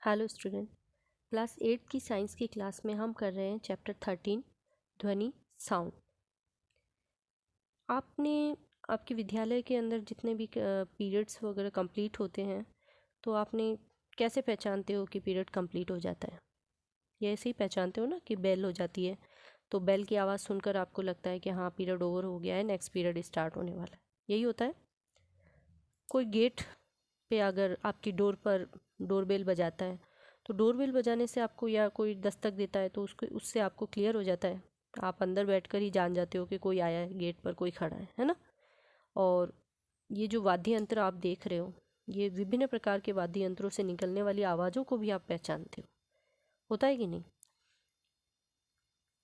Hello student. Class 8 की science की class में हम कर रहे हैं चैप्टर 13 ध्वनि साउंड। आपने आपके विद्यालय के अंदर जितने भी पीरियड्स वगैरह कंप्लीट होते हैं तो आपने कैसे पहचानते हो कि पीरियड कंप्लीट हो जाता है? ये ऐसे ही पहचानते हो ना कि बेल हो जाती है तो बेल की आवाज़ सुनकर आपको लगता है कि हाँ पीरियड ओवर हो गया है, नेक्स्ट पीरियड स्टार्ट होने वाला है। यही होता है। कोई गेट पे अगर आपकी डोर पर डोरबेल बजाता है तो डोरबेल बजाने से आपको या कोई दस्तक देता है तो उसको उससे आपको क्लियर हो जाता है, आप अंदर बैठकर ही जान जाते हो कि कोई आया है, गेट पर कोई खड़ा है ना। और ये जो वाद्य यंत्र आप देख रहे हो, ये विभिन्न प्रकार के वाद्य यंत्रों से निकलने वाली आवाज़ों को भी आप पहचानते हो। होता है कि नहीं?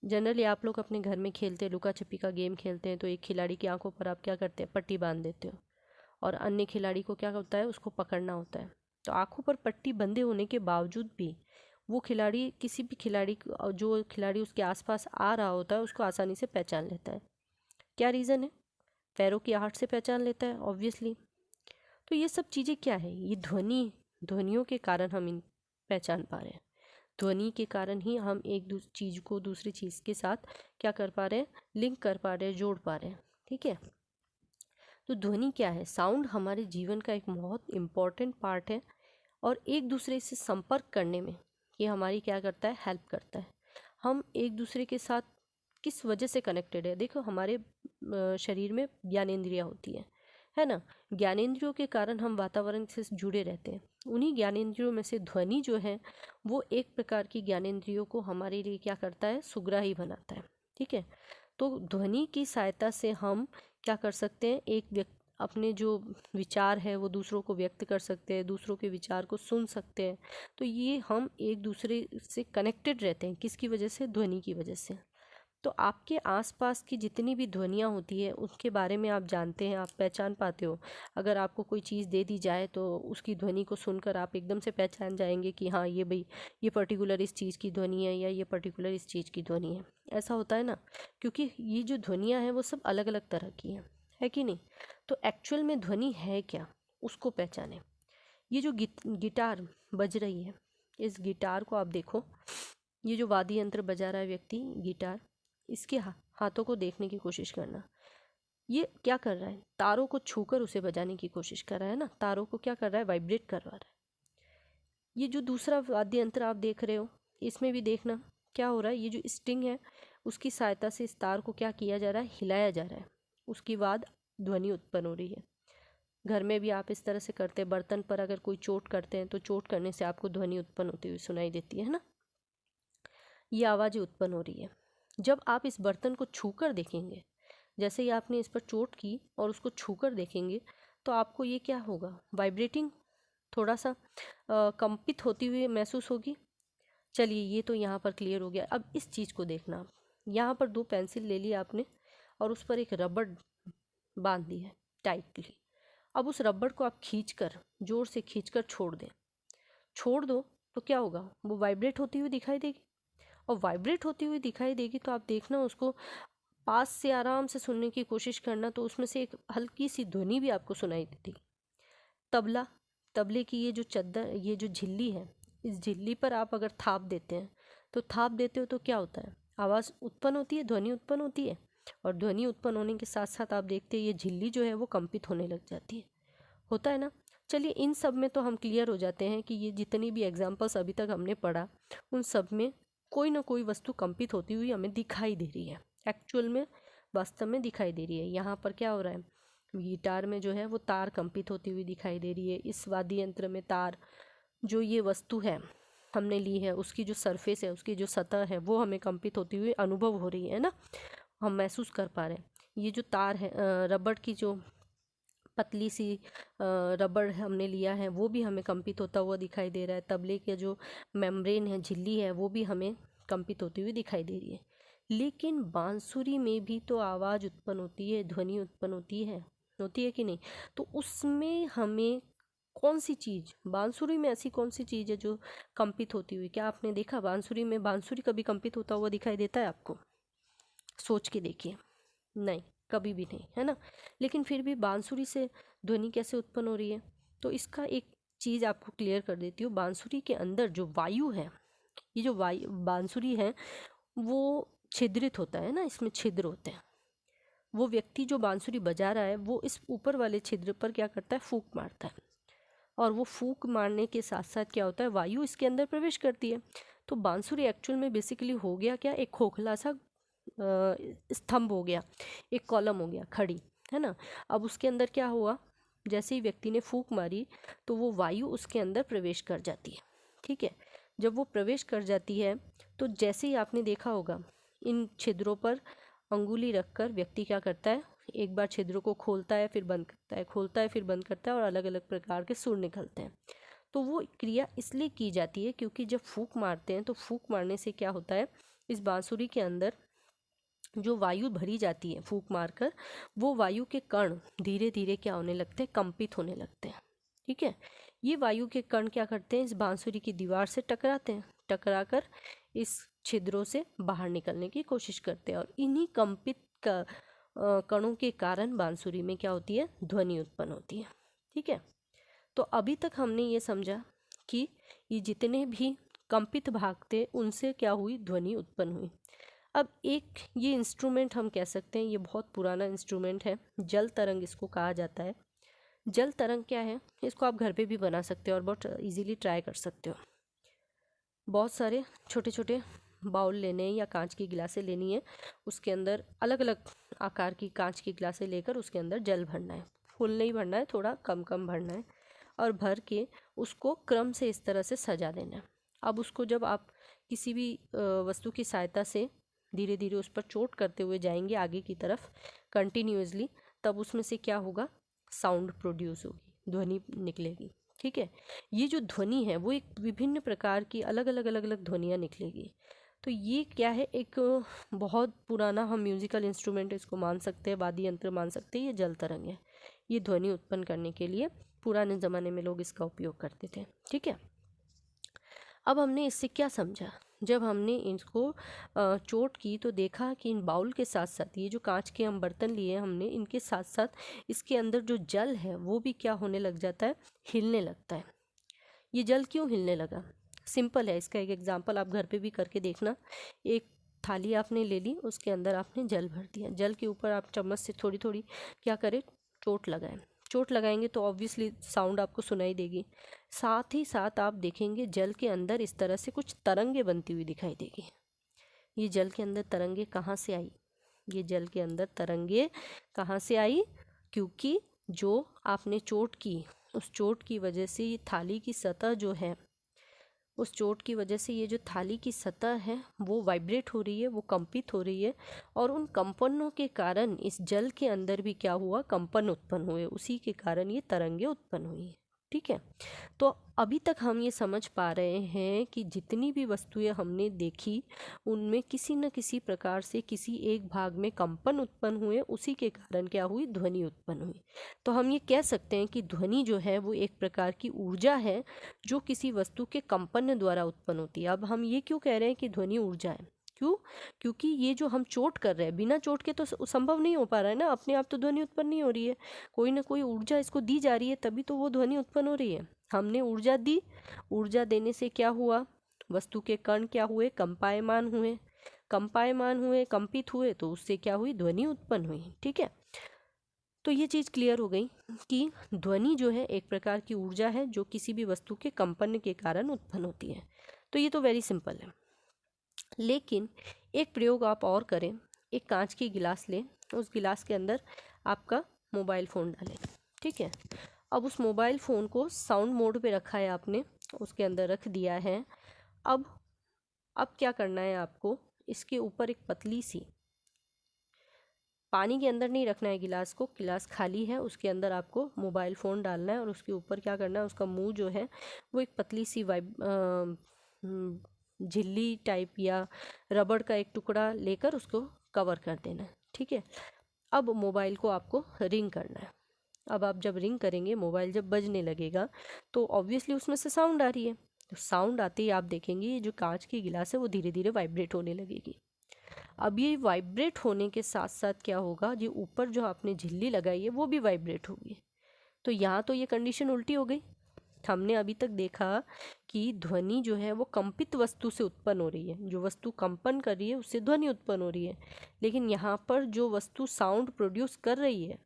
जनरली आप लोग अपने घर में खेलते हैं, लुका छिपी का गेम खेलते हैं तो एक खिलाड़ी की आंखों पर आप क्या करते हैं, पट्टी बांध देते हो और अन्य खिलाड़ी को क्या होता है, उसको पकड़ना होता है। तो आंखों पर पट्टी बंधे होने के बावजूद भी वो खिलाड़ी किसी भी खिलाड़ी जो खिलाड़ी उसके आसपास आ रहा होता है उसको आसानी से पहचान लेता है। क्या रीज़न है? पैरों की आहट से पहचान लेता है ऑब्वियसली। तो ये सब चीज़ें क्या है? ये ध्वनियों के कारण हम इन पहचान पा रहे हैं। ध्वनि के कारण ही हम एक चीज़ को दूसरी चीज़ के साथ क्या कर पा रहे हैं, लिंक कर पा रहे हैं, जोड़ पा रहे हैं। ठीक है। तो ध्वनि क्या है? साउंड हमारे जीवन का एक बहुत इम्पॉर्टेंट पार्ट है और एक दूसरे से संपर्क करने में ये हमारी क्या करता है, हेल्प करता है। हम एक दूसरे के साथ किस वजह से कनेक्टेड है? देखो, हमारे शरीर में ज्ञानेंद्रियाँ होती है ना। ज्ञानेंद्रियों के कारण हम वातावरण से जुड़े रहते हैं। उन्हीं ज्ञानेंद्रियों में से ध्वनि जो है वो एक प्रकार की ज्ञानेंद्रियों को हमारे लिए क्या करता है, सुग्राही बनाता है। ठीक है। तो ध्वनि की सहायता से हम क्या कर सकते हैं, एक व्यक्ति अपने जो विचार है वो दूसरों को व्यक्त कर सकते हैं, दूसरों के विचार को सुन सकते हैं। तो ये हम एक दूसरे से कनेक्टेड रहते हैं, किसकी वजह से? ध्वनि की वजह से। तो आपके आसपास की जितनी भी ध्वनियाँ होती है उसके बारे में आप जानते हैं, आप पहचान पाते हो। अगर आपको कोई चीज़ दे दी जाए तो उसकी ध्वनि को सुनकर आप एकदम से पहचान जाएंगे कि हाँ ये भाई ये पर्टिकुलर इस चीज़ की ध्वनि है या ये पर्टिकुलर इस चीज़ की ध्वनि है। ऐसा होता है ना, क्योंकि ये जो ध्वनियाँ हैं वो सब अलग अलग तरह की हैं, है कि नहीं? तो एक्चुअल में ध्वनि है क्या, उसको पहचाने। ये जो गिटार बज रही है, इस गिटार को आप देखो, ये जो वाद्य यंत्र बजा रहा है व्यक्ति गिटार, इसके हाथों को देखने की कोशिश करना। ये क्या कर रहा है? तारों को छूकर उसे बजाने की कोशिश कर रहा है ना, तारों को क्या कर रहा है, वाइब्रेट करवा रहा है। ये जो दूसरा वाद्य यंत्र आप देख रहे हो, इसमें भी देखना क्या हो रहा है, ये जो स्ट्रिंग है उसकी सहायता से इस तार को क्या किया जा रहा है, हिलाया जा रहा है। उसके बाद ध्वनि उत्पन्न हो रही है। घर में भी आप इस तरह से करते हैं, बर्तन पर अगर कोई चोट करते हैं तो चोट करने से आपको ध्वनि उत्पन्न होती हुई सुनाई देती है ना। ये आवाज़ उत्पन्न हो रही है। जब आप इस बर्तन को छूकर देखेंगे, जैसे ही आपने इस पर चोट की और उसको छूकर देखेंगे तो आपको ये क्या होगा, वाइब्रेटिंग, थोड़ा सा कंपित होती हुई महसूस होगी। चलिए ये तो यहाँ पर क्लियर हो गया। अब इस चीज़ को देखना आप, यहाँ पर दो पेंसिल ले ली आपने और उस पर एक रबड़ बांध दी है टाइटली। अब उस रबड़ को आप खींचकर, जोर से खींचकर छोड़ दें, छोड़ दो तो क्या होगा, वो वाइब्रेट होती हुई दिखाई देगी। और वाइब्रेट होती हुई दिखाई देगी तो आप देखना उसको पास से आराम से सुनने की कोशिश करना, तो उसमें से एक हल्की सी ध्वनि भी आपको सुनाई देती। तबला, तबले की ये जो चद्दर, ये जो झिल्ली है, इस झिल्ली पर आप अगर थाप देते हैं तो थाप देते हो तो क्या होता है, आवाज़ उत्पन्न होती है, ध्वनि उत्पन्न होती है। और ध्वनि उत्पन्न होने के साथ साथ आप देखते हैं ये झिल्ली जो है वो कंपित होने लग जाती है। होता है ना। चलिए इन सब में तो हम क्लियर हो जाते हैं कि ये जितनी भी एग्जाम्पल्स अभी तक हमने पढ़ा उन सब में कोई ना कोई वस्तु कंपित होती हुई हमें दिखाई दे रही है, एक्चुअल में वास्तव में दिखाई दे रही है। यहाँ पर क्या हो रहा है, गिटार में जो है वो तार कंपित होती हुई दिखाई दे रही है। इस वाद्य यंत्र में तार, जो ये वस्तु है हमने ली है उसकी जो सरफेस है, उसकी जो सतह है वो हमें कंपित होती हुई अनुभव हो रही है ना, हम महसूस कर पा रहे हैं। ये जो तार है, रबड़ की जो पतली सी रबड़ हमने लिया है वो भी हमें कंपित होता हुआ दिखाई दे रहा है। तबले के जो मेम्ब्रेन है, झिल्ली है, वो भी हमें कंपित होती हुई दिखाई दे रही है। लेकिन बांसुरी में भी तो आवाज़ उत्पन्न होती है, ध्वनि उत्पन्न होती है कि नहीं? तो उसमें हमें कौन सी चीज़, बांसुरी में ऐसी कौन सी चीज़ है जो कंपित होती हुई, क्या आपने देखा बांसुरी में, बांसुरी कभी कंपित होता हुआ दिखाई देता है आपको? सोच के देखिए, नहीं, कभी भी नहीं, है ना। लेकिन फिर भी बांसुरी से ध्वनि कैसे उत्पन्न हो रही है? तो इसका एक चीज़ आपको क्लियर कर देती हूँ। बांसुरी के अंदर जो वायु है, ये जो वायु बांसुरी है वो छिद्रित होता है ना, इसमें छिद्र होते हैं। वो व्यक्ति जो बांसुरी बजा रहा है वो इस ऊपर वाले छिद्र पर क्या करता है, फूंक मारता है, और वो फूंक मारने के साथ साथ क्या होता है, वायु इसके अंदर प्रवेश करती है। तो बांसुरी एक्चुअल में बेसिकली हो गया क्या, एक खोखला सा स्तंभ हो गया, एक कॉलम हो गया खड़ी, है ना। अब उसके अंदर क्या हुआ, जैसे ही व्यक्ति ने फूंक मारी तो वो वायु उसके अंदर प्रवेश कर जाती है। ठीक है, जब वो प्रवेश कर जाती है तो जैसे ही आपने देखा होगा, इन छिद्रों पर अंगुली रखकर व्यक्ति क्या करता है, एक बार छिद्रों को खोलता है फिर बंद करता है, खोलता है फिर बंद करता है, और अलग अलग प्रकार के सुर निकलते हैं। तो वो क्रिया इसलिए की जाती है क्योंकि जब फूंक मारते हैं तो फूंक मारने से क्या होता है, इस बांसुरी के अंदर जो वायु भरी जाती है फूंक मारकर, वो वायु के कण धीरे धीरे क्या होने लगते हैं, कंपित होने लगते हैं। ठीक है, ये वायु के कण क्या करते हैं, इस बांसुरी की दीवार से टकराते हैं, टकराकर इस छिद्रों से बाहर निकलने की कोशिश करते हैं, और इन्हीं कंपित कणों के कारण बांसुरी में क्या होती है, ध्वनि उत्पन्न होती है। ठीक है, तो अभी तक हमने ये समझा कि ये जितने भी कंपित भाग थे उनसे क्या हुई, ध्वनि उत्पन्न हुई। अब एक ये इंस्ट्रूमेंट हम कह सकते हैं, ये बहुत पुराना इंस्ट्रूमेंट है, जल तरंग इसको कहा जाता है। जल तरंग क्या है, इसको आप घर पे भी बना सकते हो और बहुत इजीली ट्राई कर सकते हो। बहुत सारे छोटे छोटे बाउल लेने हैं या कांच की गिलासें लेनी है, उसके अंदर अलग अलग आकार की कांच की गिलासें लेकर उसके अंदर जल भरना है, फुल नहीं भरना है, थोड़ा कम कम भरना है, और भर के उसको क्रम से इस तरह से सजा देना है। अब उसको जब आप किसी भी वस्तु की सहायता से धीरे धीरे उस पर चोट करते हुए जाएंगे आगे की तरफ कंटिन्यूअसली, तब उसमें से क्या होगा, साउंड प्रोड्यूस होगी, ध्वनि निकलेगी। ठीक है, ये जो ध्वनि है वो एक विभिन्न प्रकार की अलग अलग अलग अलग ध्वनियाँ निकलेगी। तो ये क्या है, एक बहुत पुराना हम म्यूजिकल इंस्ट्रूमेंट इसको मान सकते हैं, वाद्य यंत्र मान सकते हैं, ये जल तरंग है। ये ध्वनि उत्पन्न करने के लिए पुराने ज़माने में लोग इसका उपयोग करते थे। ठीक है, अब हमने इससे क्या समझा, जब हमने इसको चोट की तो देखा कि इन बाउल के साथ साथ ये जो कांच के हम बर्तन लिए हमने, इनके साथ साथ इसके अंदर जो जल है वो भी क्या होने लग जाता है, हिलने लगता है। ये जल क्यों हिलने लगा, सिंपल है, इसका एक एग्जांपल आप घर पे भी करके देखना। एक थाली आपने ले ली, उसके अंदर आपने जल भर दिया, जल के ऊपर आप चम्मच से थोड़ी थोड़ी क्या करें, चोट लगाएं। चोट लगाएंगे तो ऑब्वियसली साउंड आपको सुनाई देगी, साथ ही साथ आप देखेंगे जल के अंदर इस तरह से कुछ तरंगे बनती हुई दिखाई देगी। ये जल के अंदर तरंगे कहाँ से आई, ये जल के अंदर तरंगे कहाँ से आई, क्योंकि जो आपने चोट की उस चोट की वजह से ये थाली की सतह जो है, उस चोट की वजह से ये जो थाली की सतह है वो वाइब्रेट हो रही है, वो कंपित हो रही है, और उन कंपनों के कारण इस जल के अंदर भी क्या हुआ, कंपन उत्पन्न हुए, उसी के कारण ये तरंगे उत्पन्न हुई। ठीक है, तो अभी तक हम ये समझ पा रहे हैं कि जितनी भी वस्तुएं हमने देखी उनमें किसी न किसी प्रकार से किसी एक भाग में कंपन उत्पन्न हुए, उसी के कारण क्या हुई, ध्वनि उत्पन्न हुई। तो हम ये कह सकते हैं कि ध्वनि जो है वो एक प्रकार की ऊर्जा है जो किसी वस्तु के कंपन द्वारा उत्पन्न होती है। अब हम ये क्यों कह रहे हैं कि ध्वनि ऊर्जा है, क्यों, क्योंकि ये जो हम चोट कर रहे हैं बिना चोट के तो संभव नहीं हो पा रहा है ना, अपने आप तो ध्वनि उत्पन्न नहीं हो रही है, कोई ना कोई ऊर्जा इसको दी जा रही है तभी तो वो ध्वनि उत्पन्न हो रही है। हमने ऊर्जा दी, ऊर्जा देने से क्या हुआ, वस्तु के कण क्या हुए, कंपायमान हुए, कंपायमान हुए, कंपित हुए, तो उससे क्या हुई, ध्वनि उत्पन्न हुई। ठीक है, तो ये चीज़ क्लियर हो गई कि ध्वनि जो है एक प्रकार की ऊर्जा है जो किसी भी वस्तु के कंपन के कारण उत्पन्न होती है। तो ये तो वेरी सिंपल है। लेकिन एक प्रयोग आप और करें, एक कांच की गिलास लें, उस गिलास के अंदर आपका मोबाइल फ़ोन डालें। ठीक है, अब उस मोबाइल फ़ोन को साउंड मोड पे रखा है आपने, उसके अंदर रख दिया है। अब क्या करना है आपको, इसके ऊपर एक पतली सी, पानी के अंदर नहीं रखना है गिलास को, गिलास खाली है, उसके अंदर आपको मोबाइल फ़ोन डालना है, और उसके ऊपर क्या करना है, उसका मुंह जो है वो एक पतली सी झिल्ली टाइप या रबड़ का एक टुकड़ा लेकर उसको कवर कर देना है। ठीक है, अब मोबाइल को आपको रिंग करना है। अब आप जब रिंग करेंगे, मोबाइल जब बजने लगेगा तो ऑब्वियसली उसमें से साउंड आ रही है, तो साउंड आते ही आप देखेंगे ये जो कांच की गिलास है वो धीरे धीरे वाइब्रेट होने लगेगी। अब ये वाइब्रेट होने के साथ साथ क्या होगा, जो ऊपर जो आपने झिल्ली लगाई है वो भी वाइब्रेट होगी। तो यहाँ तो ये कंडीशन उल्टी हो गई, हमने अभी तक देखा कि ध्वनि जो है वो कंपित वस्तु से उत्पन्न हो रही है, जो वस्तु कंपन कर रही है उससे ध्वनि उत्पन्न हो रही है। लेकिन यहाँ पर जो वस्तु साउंड प्रोड्यूस कर रही है,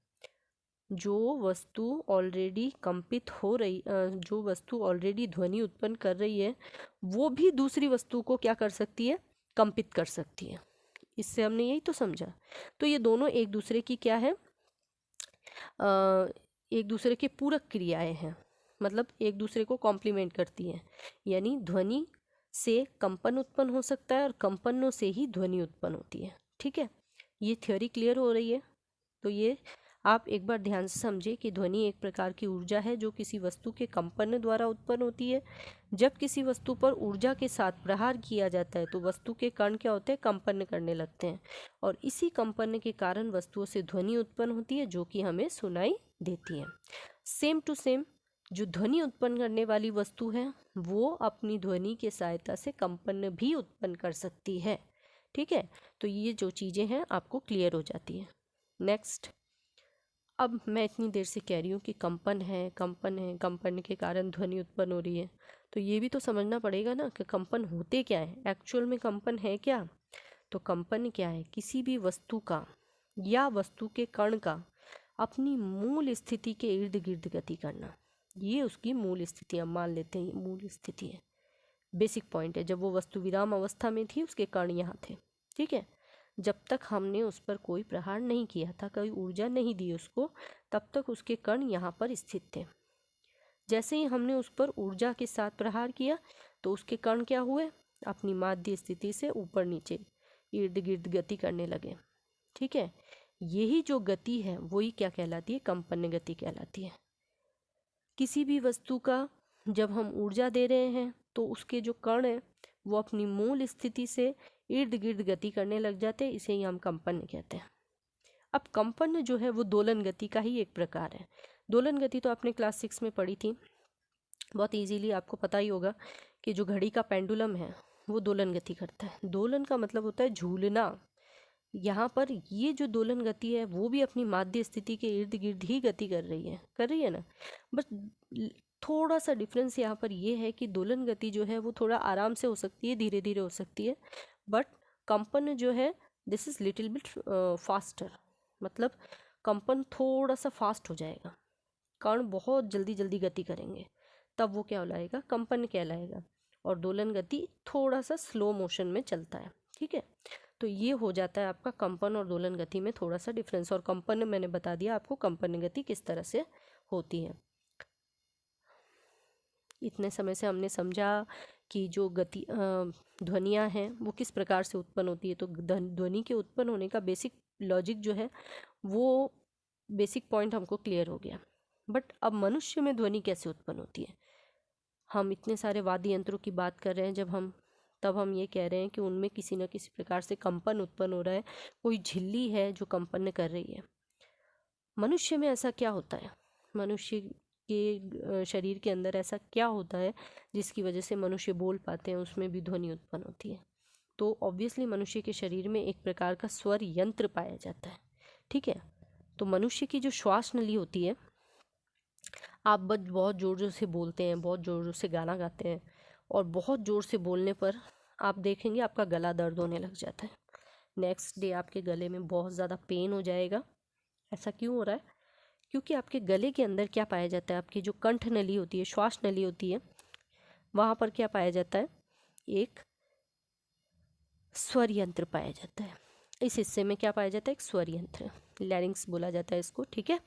जो वस्तु ऑलरेडी कंपित हो रही जो वस्तु ऑलरेडी ध्वनि उत्पन्न कर रही है, वो भी दूसरी वस्तु को क्या कर सकती है, कंपित कर सकती है। इससे हमने यही तो समझा। तो ये दोनों एक दूसरे की क्या है, एक दूसरे के पूरक क्रियाएं हैं, मतलब एक दूसरे को कॉम्प्लीमेंट करती हैं। यानी ध्वनि से कंपन उत्पन्न हो सकता है और कंपनों से ही ध्वनि उत्पन्न होती है। ठीक है, ये थ्योरी क्लियर हो रही है। तो ये आप एक बार ध्यान से समझे कि ध्वनि एक प्रकार की ऊर्जा है जो किसी वस्तु के कंपन द्वारा उत्पन्न होती है। जब किसी वस्तु पर ऊर्जा के साथ प्रहार किया जाता है तो वस्तु के कण क्या होते हैं, कंपन करने लगते हैं, और इसी कंपन के कारण वस्तुओं से ध्वनि उत्पन्न होती है जो कि हमें सुनाई देती है। सेम टू सेम जो ध्वनि उत्पन्न करने वाली वस्तु है वो अपनी ध्वनि के सहायता से कंपन भी उत्पन्न कर सकती है। ठीक है, तो ये जो चीज़ें हैं आपको क्लियर हो जाती है। नेक्स्ट, अब मैं इतनी देर से कह रही हूँ कि कंपन है, कंपन है, कंपन के कारण ध्वनि उत्पन्न हो रही है, तो ये भी तो समझना पड़ेगा ना कि कंपन होते क्या है, एक्चुअल में कंपन है क्या। तो कंपन क्या है, किसी भी वस्तु का या वस्तु के कण का अपनी मूल स्थिति के इर्द गिर्द गति करना, ये उसकी मूल स्थिति हम मान लेते हैं, ये मूल स्थिति है, बेसिक पॉइंट है। जब वो वस्तु विराम अवस्था में थी उसके कण यहाँ थे। ठीक है, जब तक हमने उस पर कोई प्रहार नहीं किया था, कोई ऊर्जा नहीं दी उसको, तब तक उसके कण यहाँ पर स्थित थे। जैसे ही हमने उस पर ऊर्जा के साथ प्रहार किया तो उसके कण क्या हुए, अपनी माध्य स्थिति से ऊपर नीचे इर्द गिर्द गति करने लगे। ठीक है, यही जो गति है वही क्या कहलाती है, कंपन गति कहलाती है। किसी भी वस्तु का जब हम ऊर्जा दे रहे हैं तो उसके जो कण हैं वो अपनी मूल स्थिति से इर्द गिर्द गति करने लग जाते हैं, इसे ही हम कंपन कहते हैं। अब कंपन जो है वो दोलन गति का ही एक प्रकार है। दोलन गति तो आपने क्लास 6 में पढ़ी थी, बहुत इजीली आपको पता ही होगा कि जो घड़ी का पेंडुलम है वो दोलन गति करता है। दोलन का मतलब होता है झूलना। यहाँ पर ये जो दोलन गति है वो भी अपनी माध्य स्थिति के इर्द गिर्द ही गति कर रही है ना। बस थोड़ा सा डिफरेंस यहाँ पर ये है कि दोलन गति जो है वो थोड़ा आराम से हो सकती है, धीरे धीरे हो सकती है, बट कंपन जो है this is little bit faster, मतलब कंपन थोड़ा सा फास्ट हो जाएगा, कण बहुत जल्दी जल्दी गति करेंगे, तब वो क्या कहलाएगा, कंपन कहलाएगा। और दोलन गति थोड़ा सा स्लो मोशन में चलता है। ठीक है, तो ये हो जाता है आपका कंपन और दोलन गति में थोड़ा सा डिफरेंस। और कंपन मैंने बता दिया आपको कंपन गति किस तरह से होती है। इतने समय से हमने समझा कि जो गति ध्वनियाँ हैं वो किस प्रकार से उत्पन्न होती है। तो ध्वनि के उत्पन्न होने का बेसिक लॉजिक जो है वो बेसिक पॉइंट हमको क्लियर हो गया। बट अब मनुष्य में ध्वनि कैसे उत्पन्न होती है। हम इतने सारे वाद्य यंत्रों की बात कर रहे हैं, तब हम ये कह रहे हैं कि उनमें किसी न किसी प्रकार से कंपन उत्पन्न हो रहा है, कोई झिल्ली है जो कंपन कर रही है। मनुष्य में ऐसा क्या होता है, मनुष्य के शरीर के अंदर ऐसा क्या होता है जिसकी वजह से मनुष्य बोल पाते हैं, उसमें भी ध्वनि उत्पन्न होती है। तो ऑब्वियसली मनुष्य के शरीर में एक प्रकार का स्वर यंत्र पाया जाता है। ठीक है, तो मनुष्य की जो श्वास नली होती है, आप बहुत ज़ोर ज़ोर से बोलते हैं, बहुत ज़ोर ज़ोर से गाना गाते हैं, और बहुत ज़ोर से बोलने पर आप देखेंगे आपका गला दर्द होने लग जाता है। नेक्स्ट डे आपके गले में बहुत ज़्यादा पेन हो जाएगा। ऐसा क्यों हो रहा है, क्योंकि आपके गले के अंदर क्या पाया जाता है, आपकी जो कंठ नली होती है, श्वास नली होती है, वहाँ पर क्या पाया जाता है, एक स्वर यंत्र पाया जाता है। इस हिस्से में क्या पाया जाता है, एक स्वर यंत्र, लैरिंक्स बोला जाता है इसको। ठीक है,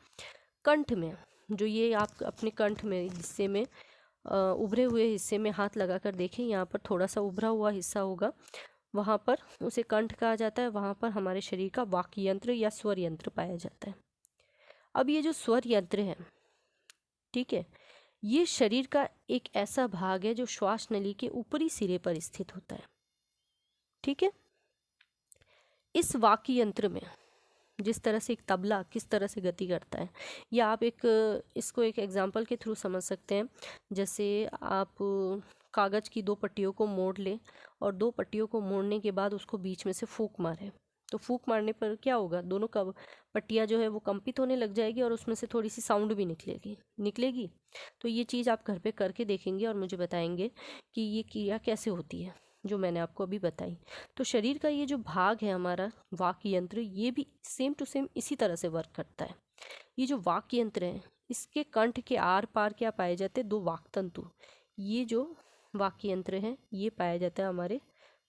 कंठ में जो ये आप अपने कंठ में हिस्से में उभरे हुए हिस्से में हाथ लगाकर देखें, यहाँ पर थोड़ा सा उभरा हुआ हिस्सा होगा, वहाँ पर उसे कंठ कहा जाता है। वहाँ पर हमारे शरीर का वाक्य यंत्र या स्वर यंत्र पाया जाता है। अब ये जो स्वर यंत्र है, ठीक है, ये शरीर का एक ऐसा भाग है जो श्वास नली के ऊपरी सिरे पर स्थित होता है। ठीक है, इस वाक्य यंत्र में जिस तरह से एक तबला किस तरह से गति करता है, या आप इसको एक एग्जांपल के थ्रू समझ सकते हैं। जैसे आप कागज़ की दो पट्टियों को मोड़ लें और दो पट्टियों को मोड़ने के बाद उसको बीच में से फूंक मारें, तो फूंक मारने पर क्या होगा, दोनों का पट्टियाँ जो है वो कंपित होने लग जाएगी और उसमें से थोड़ी सी साउंड भी निकलेगी। तो ये चीज़ आप घर पे करके देखेंगे और मुझे बताएंगे कि ये क्रिया कैसे होती है जो मैंने आपको अभी बताई। तो शरीर का ये जो भाग है हमारा वाक यंत्र, ये भी सेम टू सेम इसी तरह से वर्क करता है। ये जो वाक यंत्र है, इसके कंठ के आर पार क्या पाए जाते हैं, 2 वाक तंतु। ये जो वाक यंत्र है ये पाया जाता है हमारे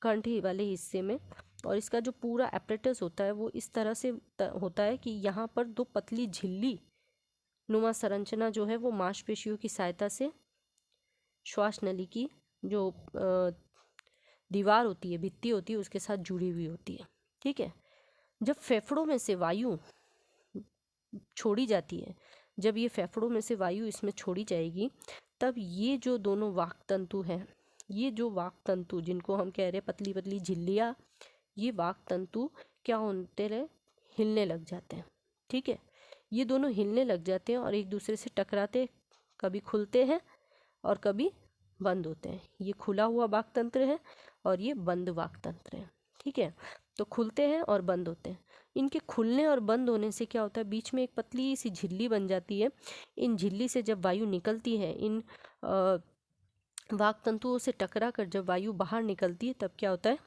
कंठ वाले हिस्से में, और इसका जो पूरा एपरेटस होता है वो इस तरह से होता है कि यहाँ पर 2 पतली झिल्ली नुमा संरचना जो है वो मांसपेशियों की सहायता से श्वास नली की जो दीवार होती है, भित्ति होती है, उसके साथ जुड़ी हुई होती है। ठीक है, जब फेफड़ों में से वायु छोड़ी जाती है, जब ये फेफड़ों में से वायु इसमें छोड़ी जाएगी, तब ये जो दोनों वाक तंतु हैं, ये जो वाक तंतु जिनको हम कह रहे हैं पतली पतली झिल्लियाँ, ये वाक तंतु क्या होते रहे, हिलने लग जाते हैं। ठीक है, ये दोनों हिलने लग जाते हैं और एक दूसरे से टकराते, कभी खुलते हैं और कभी बंद होते हैं। ये खुला हुआ वाक तंत्र है और ये बंद वाक तंत्र है। ठीक है, तो खुलते हैं और बंद होते हैं। इनके खुलने और बंद होने से क्या होता है, बीच में एक पतली सी झिल्ली बन जाती है। इन झिल्ली से जब वायु निकलती है, इन वाक तंतुओं से टकरा कर जब वायु बाहर निकलती है, तब क्या होता है,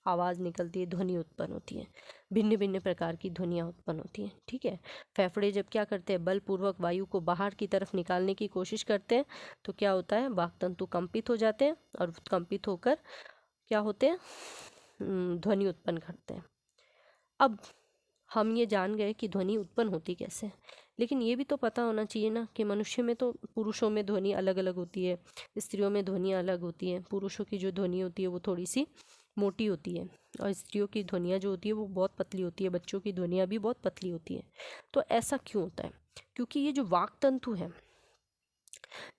आवाज़ निकलती है, ध्वनि उत्पन्न होती है, भिन्न भिन्न प्रकार की ध्वनियाँ उत्पन्न होती हैं। ठीक है, फेफड़े जब क्या करते हैं, बलपूर्वक वायु को बाहर की तरफ निकालने की कोशिश करते हैं, तो क्या होता है, वाक तंतु कंपित हो जाते हैं और कंपित होकर क्या होते हैं, ध्वनि उत्पन्न करते हैं। अब हम ये जान गए कि ध्वनि उत्पन्न होती कैसे, लेकिन ये भी तो पता होना चाहिए ना कि मनुष्य में तो पुरुषों में ध्वनि अलग अलग होती है, स्त्रियों में ध्वनियाँ अलग होती हैं। पुरुषों की जो ध्वनि होती है वो थोड़ी सी मोटी होती है और स्त्रियों की ध्वनियाँ जो होती है वो बहुत पतली होती है, बच्चों की ध्वनियाँ भी बहुत पतली होती है। तो ऐसा क्यों होता है, क्योंकि ये जो वाक तंतु है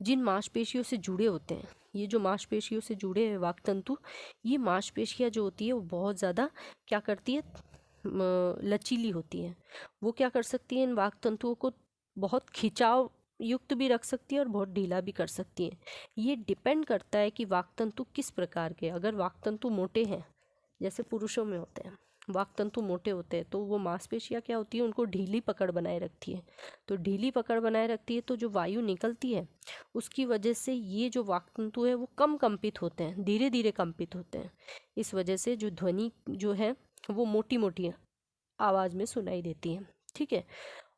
जिन मांसपेशियों से जुड़े होते हैं, ये जो मांसपेशियों से जुड़े हैं वाक तंतु, ये मांसपेशियाँ जो होती है वो बहुत ज़्यादा क्या करती है, लचीली होती हैं। वो क्या कर सकती हैं, इन वाक तंतुओं को बहुत खिंचाव युक्त भी रख सकती है और बहुत ढीला भी कर सकती हैं। ये डिपेंड करता है कि वाक तंतु किस प्रकार के। अगर वाक तंतु मोटे हैं, जैसे पुरुषों में होते हैं, वाक तंतु मोटे होते हैं, तो वो मांसपेशियाँ क्या होती है, उनको ढीली पकड़ बनाए रखती है। तो ढीली पकड़ बनाए रखती है, तो जो वायु निकलती है उसकी वजह से ये जो वाक तंतु है वो कम कंपित होते हैं, धीरे धीरे कंपित होते हैं। इस वजह से जो ध्वनि जो है वो मोटी मोटी आवाज़ में सुनाई देती है। ठीक है,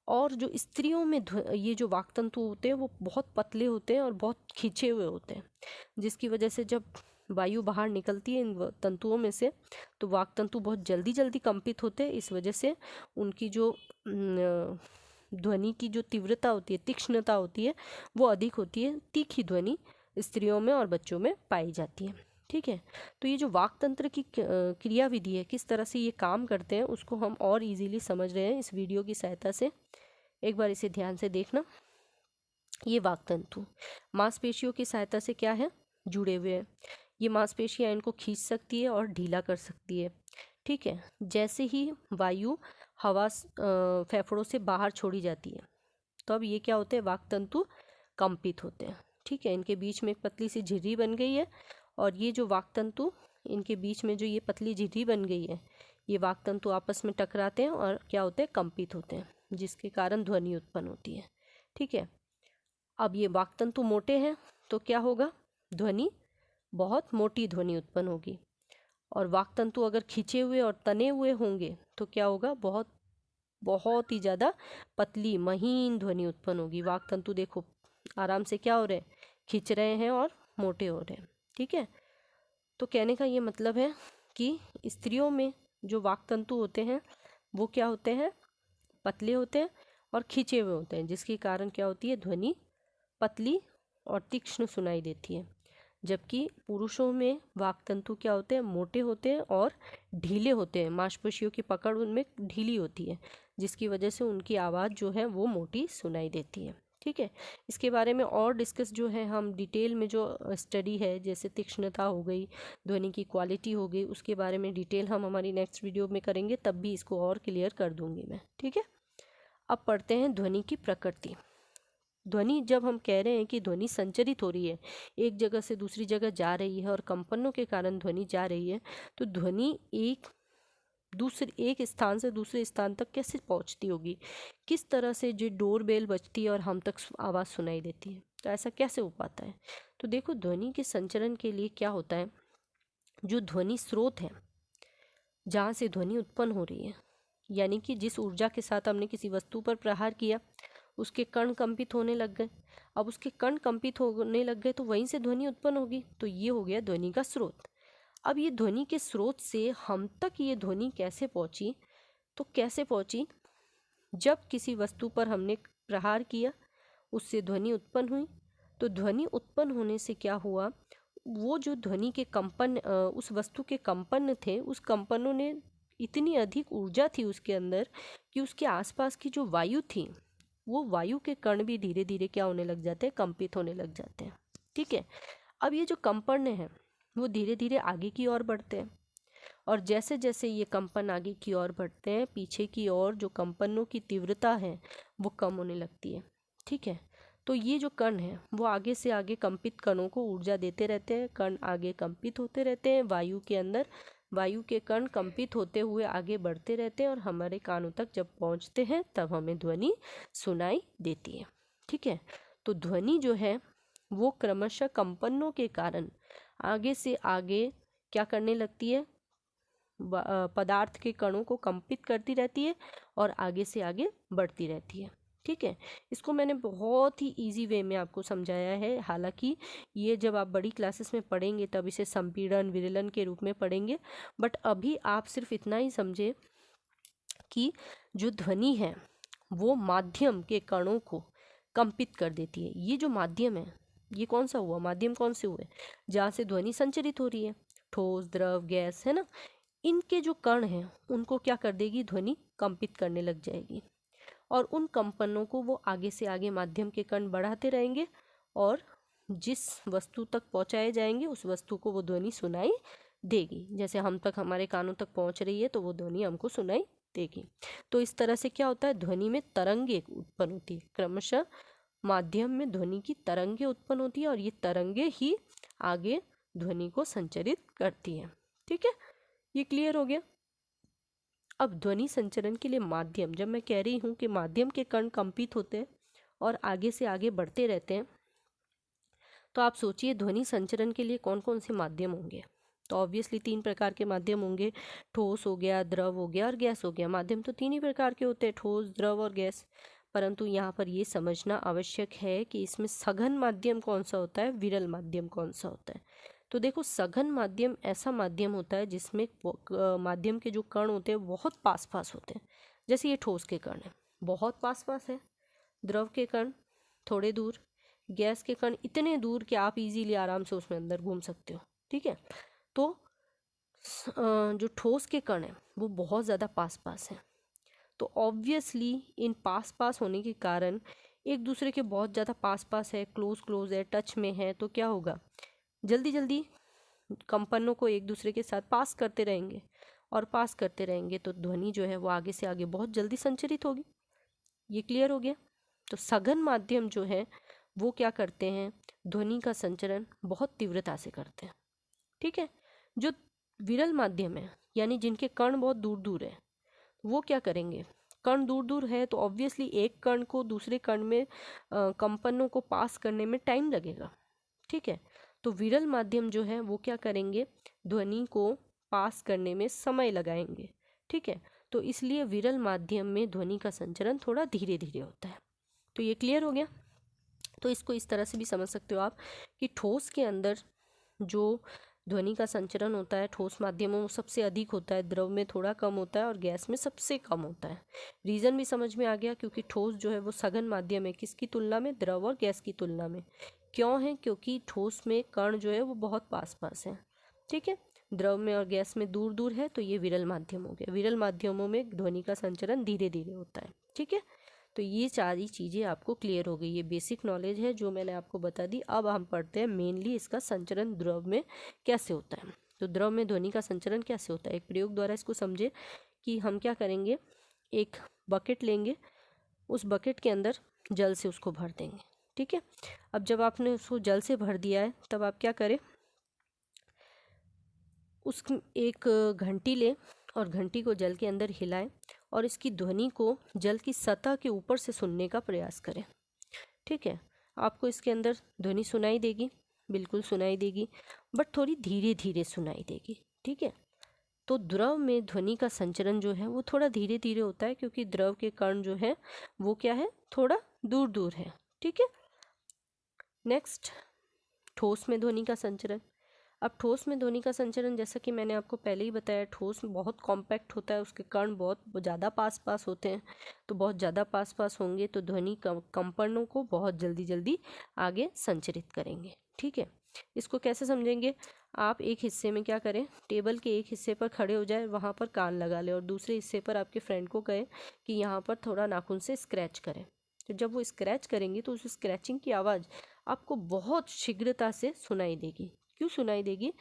और जो स्त्रियों में ये जो वाक तंतु होते हैं वो बहुत पतले होते हैं और बहुत खींचे हुए होते हैं, जिसकी वजह से जब वायु बाहर निकलती है इन तंतुओं में से, तो वाक तंतु बहुत जल्दी जल्दी कंपित होते हैं। इस वजह से उनकी जो ध्वनि की जो तीव्रता होती है, तीक्ष्णता होती है, वो अधिक होती है। तीखी ध्वनि स्त्रियों में और बच्चों में पाई जाती है। ठीक है, तो ये जो वाक तंत्र की क्रिया विधि है, किस तरह से ये काम करते हैं, उसको हम और इजीली समझ रहे हैं इस वीडियो की सहायता से। एक बार इसे ध्यान से देखना। ये वाक तंतु मांसपेशियों की सहायता से क्या है, जुड़े हुए हैं। ये मांसपेशियाँ इनको खींच सकती है और ढीला कर सकती है। ठीक है, जैसे ही वायु हवा फेफड़ों से बाहर छोड़ी जाती है, तो अब ये क्या होते हैं, वाक तंतु कंपित होते हैं। ठीक है, इनके बीच में एक पतली सी झिर्री बन गई है, और ये जो वाक तंतु, इनके बीच में जो ये पतली झिर्री बन गई है, ये वाक तंतु आपस में टकराते हैं और क्या होते हैं, कंपित होते हैं, जिसके कारण ध्वनि उत्पन्न होती है। ठीक है, अब ये वाक तंतु मोटे हैं तो क्या होगा, ध्वनि, बहुत मोटी ध्वनि उत्पन्न होगी। और वाक तंतु अगर खींचे हुए और तने हुए होंगे तो क्या होगा, बहुत बहुत ही ज़्यादा पतली महीन ध्वनि उत्पन्न होगी। वाक तंतु देखो आराम से क्या हो रहे हैं, खींच रहे हैं और मोटे हो रहे हैं। ठीक है, तो कहने का ये मतलब है कि स्त्रियों में जो वाक तंतु होते हैं वो क्या होते हैं, पतले होते हैं और खींचे हुए होते हैं, जिसके कारण क्या होती है, ध्वनि पतली और तीक्ष्ण सुनाई देती है। जबकि पुरुषों में वाक तंतु क्या होते हैं, मोटे होते हैं और ढीले होते हैं, मांसपेशियों की पकड़ उनमें ढीली होती है, जिसकी वजह से उनकी आवाज़ जो है वो मोटी सुनाई देती है। ठीक है, इसके बारे में और डिस्कस जो है हम डिटेल में जो स्टडी है, जैसे तीक्ष्णता हो गई, ध्वनि की क्वालिटी हो गई, उसके बारे में डिटेल हम हमारी नेक्स्ट वीडियो में करेंगे, तब भी इसको और क्लियर कर दूंगी मैं। ठीक है, अब पढ़ते हैं ध्वनि की प्रकृति। ध्वनि, जब हम कह रहे हैं कि ध्वनि संचरित हो रही है, एक जगह से दूसरी जगह जा रही है और कंपनों के कारण ध्वनि जा रही है, तो ध्वनि एक दूसरे एक स्थान से दूसरे स्थान तक कैसे पहुंचती होगी, किस तरह से जो डोर बेल बजती है और हम तक आवाज़ सुनाई देती है, तो ऐसा कैसे हो पाता है। तो देखो ध्वनि के संचरण के लिए क्या होता है, जो ध्वनि स्रोत है जहाँ से ध्वनि उत्पन्न हो रही है, यानी कि जिस ऊर्जा के साथ हमने किसी वस्तु पर प्रहार किया उसके कण कंपित होने लग गए। अब उसके कण कंपित होने लग गए तो वहीं से ध्वनि उत्पन्न होगी, तो ये हो गया ध्वनि का स्रोत। अब ये ध्वनि के स्रोत से हम तक ये ध्वनि कैसे पहुंची, तो कैसे पहुंची, जब किसी वस्तु पर हमने प्रहार किया उससे ध्वनि उत्पन्न हुई। तो ध्वनि उत्पन्न होने से क्या हुआ, वो जो ध्वनि के कंपन उस वस्तु के कंपन थे, उस कंपनों ने इतनी अधिक ऊर्जा थी उसके अंदर कि उसके आसपास की जो वायु थी वो वायु के कण भी धीरे धीरे क्या होने लग जाते हैं, कंपित होने लग जाते हैं। ठीक है, अब ये जो कंपन है वो धीरे धीरे आगे की ओर बढ़ते हैं और जैसे जैसे ये कंपन आगे की ओर बढ़ते हैं पीछे की ओर जो कंपनों की तीव्रता है वो कम होने लगती है। ठीक है, तो ये जो कण है वो आगे से आगे कंपित कणों को ऊर्जा देते रहते हैं, कण आगे कंपित होते रहते हैं वायु के अंदर, वायु के कण कंपित होते हुए आगे बढ़ते रहते हैं और हमारे कानों तक जब पहुंचते हैं तब हमें ध्वनि सुनाई देती है। ठीक है, तो ध्वनि जो है वो क्रमशः कंपनों के कारण आगे से आगे क्या करने लगती है, पदार्थ के कणों को कंपित करती रहती है और आगे से आगे बढ़ती रहती है। ठीक है, इसको मैंने बहुत ही इजी वे में आपको समझाया है, हालांकि ये जब आप बड़ी क्लासेस में पढ़ेंगे तब इसे संपीड़न विरलन के रूप में पढ़ेंगे, बट अभी आप सिर्फ इतना ही समझे कि जो ध्वनि है वो माध्यम के कणों को कंपित कर देती है। ये जो माध्यम है ये कौन सा हुआ, माध्यम कौन से हुए, जहाँ से ध्वनि संचरित हो रही है, ठोस द्रव गैस, है ना, इनके जो कण हैं उनको क्या कर देगी, ध्वनि कंपित करने लग जाएगी और उन कंपनों को वो आगे से आगे माध्यम के कण बढ़ाते रहेंगे और जिस वस्तु तक पहुंचाए जाएंगे उस वस्तु को वो ध्वनि सुनाई देगी। जैसे हम तक हमारे कानों तक पहुंच रही है तो वो ध्वनि हमको सुनाई देगी। तो इस तरह से क्या होता है, ध्वनि में तरंगे उत्पन्न होती है, क्रमशः माध्यम में ध्वनि की तरंगे उत्पन्न होती है और ये तरंगे ही आगे ध्वनि को संचरित करती है। ठीक है, ये क्लियर हो गया। अब ध्वनि संचरण के लिए माध्यम, जब मैं कह रही हूँ कि माध्यम के कण कंपित होते हैं और आगे से आगे बढ़ते रहते हैं, तो आप सोचिए ध्वनि संचरण के लिए कौन कौन से माध्यम होंगे। तो ऑब्वियसली 3 प्रकार के माध्यम होंगे, ठोस हो गया, द्रव हो गया और गैस हो गया। माध्यम तो 3 ही प्रकार के होते हैं, ठोस, द्रव और गैस। परंतु यहाँ पर ये समझना आवश्यक है कि इसमें सघन माध्यम कौन सा होता है, विरल माध्यम कौन सा होता है। तो देखो सघन माध्यम ऐसा माध्यम होता है जिसमें माध्यम के जो कण होते हैं बहुत पास पास होते हैं। जैसे ये ठोस के कण है बहुत पास पास है, द्रव के कण थोड़े दूर, गैस के कण इतने दूर कि आप इजीली आराम से उसमें अंदर घूम सकते हो। ठीक है, तो जो ठोस के कण है वो बहुत ज़्यादा पास पास है। तो ऑब्वियसली इन पास पास होने के कारण एक दूसरे के बहुत ज़्यादा पास पास है, क्लोज क्लोज है, टच में है, तो क्या होगा, जल्दी जल्दी कंपनों को एक दूसरे के साथ पास करते रहेंगे और पास करते रहेंगे तो ध्वनि जो है वो आगे से आगे बहुत जल्दी संचरित होगी। ये क्लियर हो गया। तो सघन माध्यम जो है वो क्या करते हैं, ध्वनि का संचरण बहुत तीव्रता से करते हैं। ठीक है, जो विरल माध्यम है यानी जिनके कण बहुत दूर दूर है वो क्या करेंगे, कण दूर दूर है तो ऑब्वियसली एक कण को दूसरे कण में कंपनों को पास करने में टाइम लगेगा। ठीक है, तो विरल माध्यम जो है वो क्या करेंगे, ध्वनि को पास करने में समय लगाएंगे। ठीक है, तो इसलिए विरल माध्यम में ध्वनि का संचरण थोड़ा धीरे धीरे होता है। तो ये क्लियर हो गया। तो इसको इस तरह से भी समझ सकते हो आप कि ठोस के अंदर जो ध्वनि का संचरण होता है ठोस माध्यमों में सबसे अधिक होता है, द्रव में थोड़ा कम होता है और गैस में सबसे कम होता है। रीज़न भी समझ में आ गया, क्योंकि ठोस जो है वो सघन माध्यम है, किसकी तुलना में, द्रव और गैस की तुलना में। क्यों है, क्योंकि ठोस में कण जो है वो बहुत पास पास है। ठीक है, द्रव में और गैस में दूर दूर है, तो ये विरल माध्यम हो गया। विरल माध्यमों में ध्वनि का संचरण धीरे धीरे होता है। ठीक है, तो ये सारी चीज़ें आपको क्लियर हो गई। ये बेसिक नॉलेज है जो मैंने आपको बता दी। अब हम पढ़ते हैं मेनली इसका संचरण द्रव में कैसे होता है। तो द्रव में ध्वनि का संचरण कैसे होता है, एक प्रयोग द्वारा इसको समझे कि हम क्या करेंगे, एक बकेट लेंगे, उस बकेट के अंदर जल से उसको भर देंगे। ठीक है, अब जब आपने उसको जल से भर दिया है तब आप क्या करें, उस एक घंटी लें और घंटी को जल के अंदर हिलाएं और इसकी ध्वनि को जल की सतह के ऊपर से सुनने का प्रयास करें। ठीक है, आपको इसके अंदर ध्वनि सुनाई देगी, बिल्कुल सुनाई देगी, बट थोड़ी धीरे धीरे सुनाई देगी। ठीक है, तो द्रव में ध्वनि का संचरण जो है वो थोड़ा धीरे धीरे होता है, क्योंकि द्रव के कण जो है वो क्या है, थोड़ा दूर दूर है। ठीक है, नेक्स्ट, ठोस में ध्वनि का संचरण। अब ठोस में ध्वनि का संचरण, जैसा कि मैंने आपको पहले ही बताया, ठोस में बहुत कॉम्पैक्ट होता है, उसके कण बहुत ज़्यादा पास पास होते हैं। तो बहुत ज़्यादा पास पास होंगे तो ध्वनि कंपनों को बहुत जल्दी जल्दी आगे संचरित करेंगे। ठीक है, इसको कैसे समझेंगे, आप एक हिस्से में क्या करें, टेबल के एक हिस्से पर खड़े हो जाए, वहाँ पर कान लगा ले और दूसरे हिस्से पर आपके फ्रेंड को कहें कि यहाँ पर थोड़ा नाखून से स्क्रैच करें। तो जब वो स्क्रैच करेंगे तो उस स्क्रैचिंग की आवाज़ आपको बहुत शीघ्रता से सुनाई देगी। क्यों सुनाई देगी,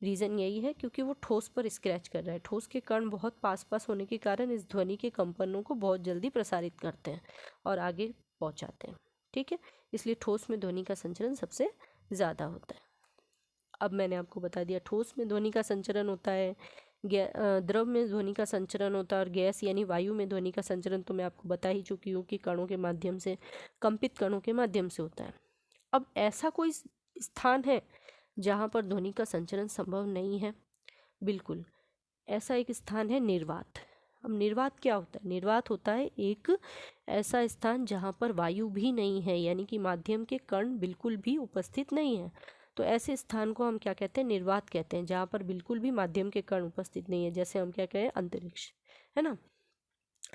रीज़न यही है क्योंकि वो ठोस पर स्क्रैच कर रहा है। ठोस के कण बहुत पास पास होने के कारण इस ध्वनि के कंपनों को बहुत जल्दी प्रसारित करते हैं और आगे पहुंचाते हैं। ठीक है, इसलिए ठोस में ध्वनि का संचरण सबसे ज़्यादा होता है। अब मैंने आपको बता दिया ठोस में ध्वनि का संचरण होता है, द्रव में ध्वनि का संचरण होता है, और गैस यानी वायु में ध्वनि का संचरण तो मैं आपको बता ही चुकी हूँ कि कणों के माध्यम से, कंपित कणों के माध्यम से होता है। अब ऐसा कोई स्थान है जहाँ पर ध्वनि का संचरण संभव नहीं है? बिल्कुल, ऐसा एक स्थान है निर्वात। अब निर्वात क्या होता है, निर्वात होता है एक ऐसा स्थान जहाँ पर वायु भी नहीं है, यानी कि माध्यम के कण बिल्कुल भी उपस्थित नहीं है। तो ऐसे स्थान को हम क्या कहते हैं, निर्वात कहते हैं, जहाँ पर बिल्कुल भी माध्यम के कण उपस्थित नहीं है। जैसे हम क्या कहें, अंतरिक्ष, है ना।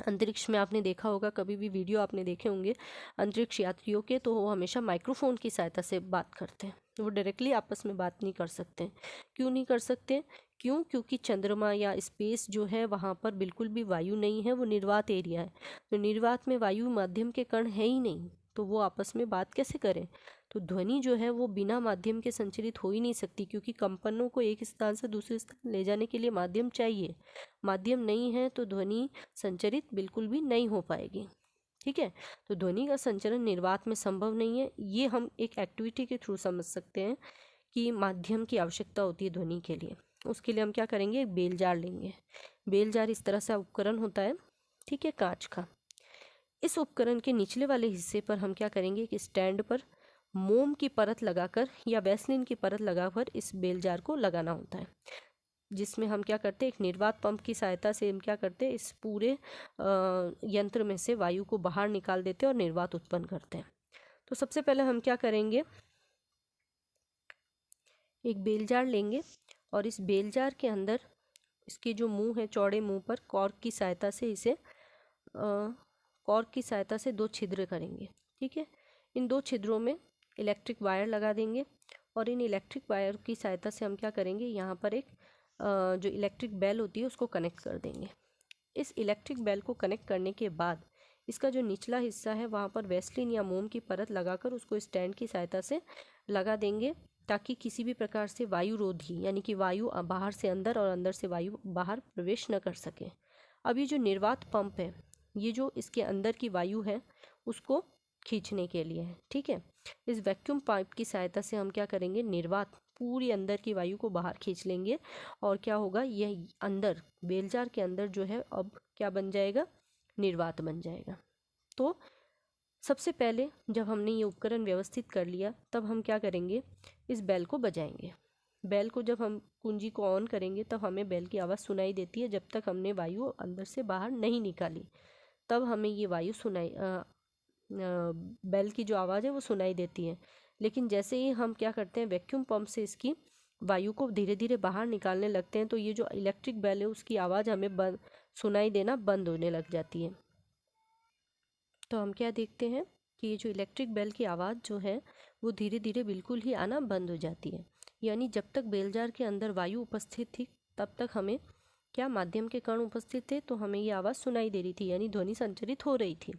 अंतरिक्ष में आपने देखा होगा, कभी भी वीडियो आपने देखे होंगे अंतरिक्ष यात्रियों के, तो वो हमेशा माइक्रोफोन की सहायता से बात करते हैं। वो डायरेक्टली आपस में बात नहीं कर सकते। क्यों नहीं कर सकते, क्योंकि चंद्रमा या स्पेस जो है वहाँ पर बिल्कुल भी वायु नहीं है, वो निर्वात एरिया है। तो निर्वात में वायु माध्यम के कण है ही नहीं, तो वो आपस में बात कैसे करें। तो ध्वनि जो है वो बिना माध्यम के संचरित हो ही नहीं सकती, क्योंकि कंपनों को एक स्थान से दूसरे स्थान ले जाने के लिए माध्यम चाहिए। माध्यम नहीं है तो ध्वनि संचरित बिल्कुल भी नहीं हो पाएगी। ठीक है, तो ध्वनि का संचरण निर्वात में संभव नहीं है। ये हम एक एक्टिविटी के थ्रू समझ सकते हैं कि माध्यम की आवश्यकता होती है ध्वनि के लिए। उसके लिए हम क्या करेंगे, एक बेल जार लेंगे। बेल जार इस तरह से उपकरण होता है, ठीक है, कांच का। इस उपकरण के निचले वाले हिस्से पर हम क्या करेंगे कि स्टैंड पर मोम की परत लगाकर या वैसलीन की परत लगाकर इस बेल जार को लगाना होता है, जिसमें हम क्या करते हैं, एक निर्वात पंप की सहायता से हम क्या करते हैं, इस पूरे यंत्र में से वायु को बाहर निकाल देते हैं और निर्वात उत्पन्न करते हैं। तो सबसे पहले हम क्या करेंगे, एक बेल जार लेंगे और इस बेल जार के अंदर इसके जो मुंह है, चौड़े मुंह पर कॉर्क की सहायता से इसे कॉर्क की सहायता से 2 छिद्र करेंगे। ठीक है, इन 2 छिद्रों में इलेक्ट्रिक वायर लगा देंगे और इन इलेक्ट्रिक वायर की सहायता से हम क्या करेंगे, यहाँ पर एक जो इलेक्ट्रिक बेल होती है उसको कनेक्ट कर देंगे। इस इलेक्ट्रिक बेल को कनेक्ट करने के बाद इसका जो निचला हिस्सा है वहाँ पर वैसलीन या मोम की परत लगाकर उसको स्टैंड की सहायता से लगा देंगे, ताकि किसी भी प्रकार से वायु रोधी, यानी कि वायु बाहर से अंदर और अंदर से वायु बाहर प्रवेश न कर सके। अब ये जो निर्वात पंप है, ये जो इसके अंदर की वायु है उसको खींचने के लिए है। ठीक है, इस वैक्यूम पाइप की सहायता से हम क्या करेंगे, निर्वात पूरी अंदर की वायु को बाहर खींच लेंगे और क्या होगा, यह अंदर बेलजार के अंदर जो है अब क्या बन जाएगा, निर्वात बन जाएगा। तो सबसे पहले जब हमने ये उपकरण व्यवस्थित कर लिया, तब हम क्या करेंगे, इस बेल को बजाएंगे। बेल को जब हम कुंजी को ऑन करेंगे तब हमें बेल की आवाज़ सुनाई देती है। जब तक हमने वायु अंदर से बाहर नहीं निकाली तब हमें ये वायु बेल की जो आवाज़ है वो सुनाई देती है। लेकिन जैसे ही हम क्या करते हैं, वैक्यूम पंप से इसकी वायु को धीरे धीरे बाहर निकालने लगते हैं, तो ये जो इलेक्ट्रिक बेल है उसकी आवाज़ हमें सुनाई देना बंद होने लग जाती है। तो हम क्या देखते हैं कि ये जो इलेक्ट्रिक बेल की आवाज़ जो है वो धीरे धीरे बिल्कुल ही आना बंद हो जाती है। यानी जब तक बेलजार के अंदर वायु उपस्थित थी तब तक हमें क्या, माध्यम के कण उपस्थित थे तो हमें ये आवाज़ सुनाई दे रही थी, यानी ध्वनि संचरित हो रही थी।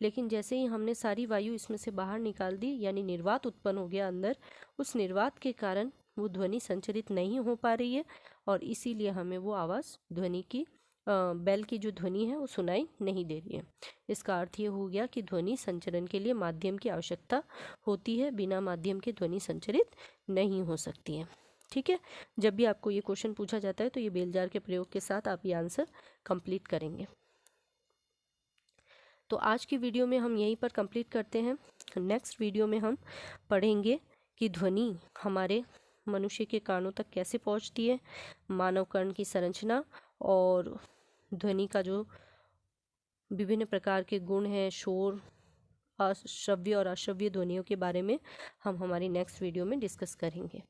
लेकिन जैसे ही हमने सारी वायु इसमें से बाहर निकाल दी, यानी निर्वात उत्पन्न हो गया अंदर, उस निर्वात के कारण वो ध्वनि संचरित नहीं हो पा रही है और इसीलिए हमें वो आवाज़ ध्वनि की बेल की जो ध्वनि है वो सुनाई नहीं दे रही है। इसका अर्थ ये हो गया कि ध्वनि संचरण के लिए माध्यम की आवश्यकता होती है, बिना माध्यम के ध्वनि संचरित नहीं हो सकती है। ठीक है। जब भी आपको ये क्वेश्चन पूछा जाता है तो ये बेल जार के प्रयोग के साथ आप ये आंसर कंप्लीट करेंगे। तो आज की वीडियो में हम यहीं पर कंप्लीट करते हैं। नेक्स्ट वीडियो में हम पढ़ेंगे कि ध्वनि हमारे मनुष्य के कानों तक कैसे पहुंचती है, मानव कर्ण की संरचना और ध्वनि का जो विभिन्न प्रकार के गुण हैं, शोर, श्रव्य और अश्रव्य ध्वनियों के बारे में हम हमारी नेक्स्ट वीडियो में डिस्कस करेंगे।